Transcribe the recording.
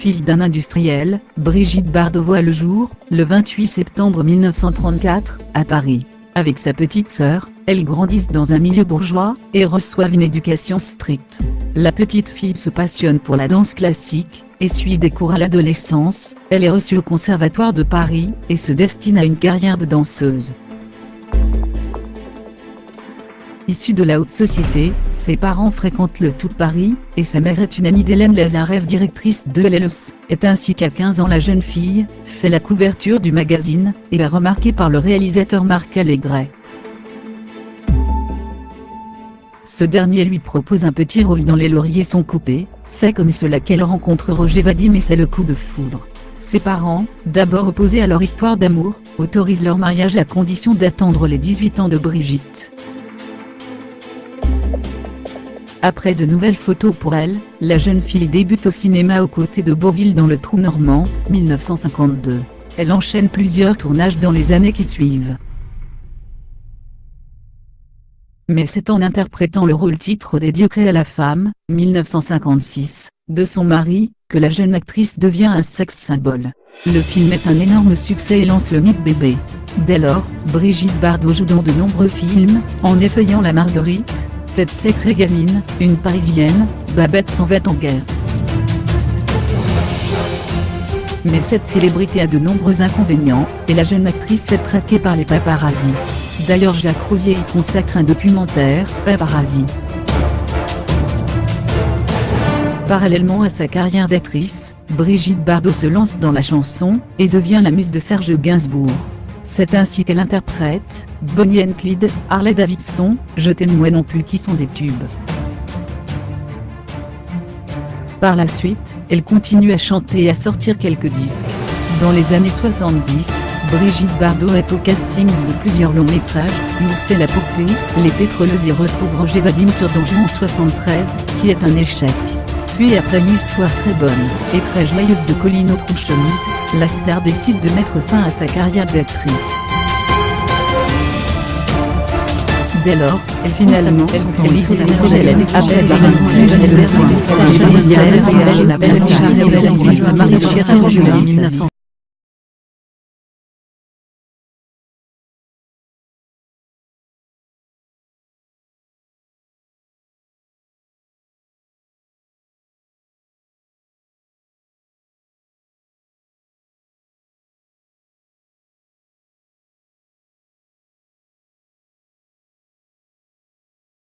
fille d'un industriel, Brigitte Bardot voit le jour, le 28 septembre 1934, à Paris. Avec sa petite sœur, elles grandissent dans un milieu bourgeois, et reçoivent une éducation stricte. La petite fille se passionne pour la danse classique, et suit des cours à l'adolescence. Elle est reçue au Conservatoire de Paris, et se destine à une carrière de danseuse. Issue de la haute société, ses parents fréquentent le tout Paris, et sa mère est une amie d'Hélène Lazarev, directrice de l'ELS. C'est ainsi qu'à 15 ans la jeune fille fait la couverture du magazine, et est remarquée par le réalisateur Marc Allégret. Ce dernier lui propose un petit rôle dans Les Lauriers sont coupés. C'est comme cela qu'elle rencontre Roger Vadim et c'est le coup de foudre. Ses parents, d'abord opposés à leur histoire d'amour, autorisent leur mariage à condition d'attendre les 18 ans de Brigitte. Après de nouvelles photos pour elle, la jeune fille débute au cinéma aux côtés de Beauville dans Le Trou Normand, 1952. Elle enchaîne plusieurs tournages dans les années qui suivent. Mais c'est en interprétant le rôle-titre des Dieux créés la femme, 1956, de son mari, que la jeune actrice devient un sex-symbole. Le film est un énorme succès et lance le mythe bébé. Dès lors, Brigitte Bardot joue dans de nombreux films, en effeuillant la Marguerite, Cette sacrée gamine, Une Parisienne, Babette s'en va en guerre. Mais cette célébrité a de nombreux inconvénients, et la jeune actrice est traquée par les paparazzis. D'ailleurs Jacques Rosier y consacre un documentaire, Paparazzi. Parallèlement à sa carrière d'actrice, Brigitte Bardot se lance dans la chanson, et devient la muse de Serge Gainsbourg. C'est ainsi qu'elle interprète Bonnie and Clyde, Harley Davidson, Je t'aime moi non plus qui sont des tubes. Par la suite, elle continue à chanter et à sortir quelques disques. Dans les années 70, Brigitte Bardot est au casting de plusieurs longs métrages, L'ours et la poupée, Les Pétroleuses et retrouve Roger Vadim sur Donjon en 73, qui est un échec. Puis après une histoire très bonne, et très joyeuse de Colline Autre-Chemise, la star décide de mettre fin à sa carrière d'actrice. Dès lors, elle finalement son lycée d'Angèle après se marie chez Serge en juillet 1900.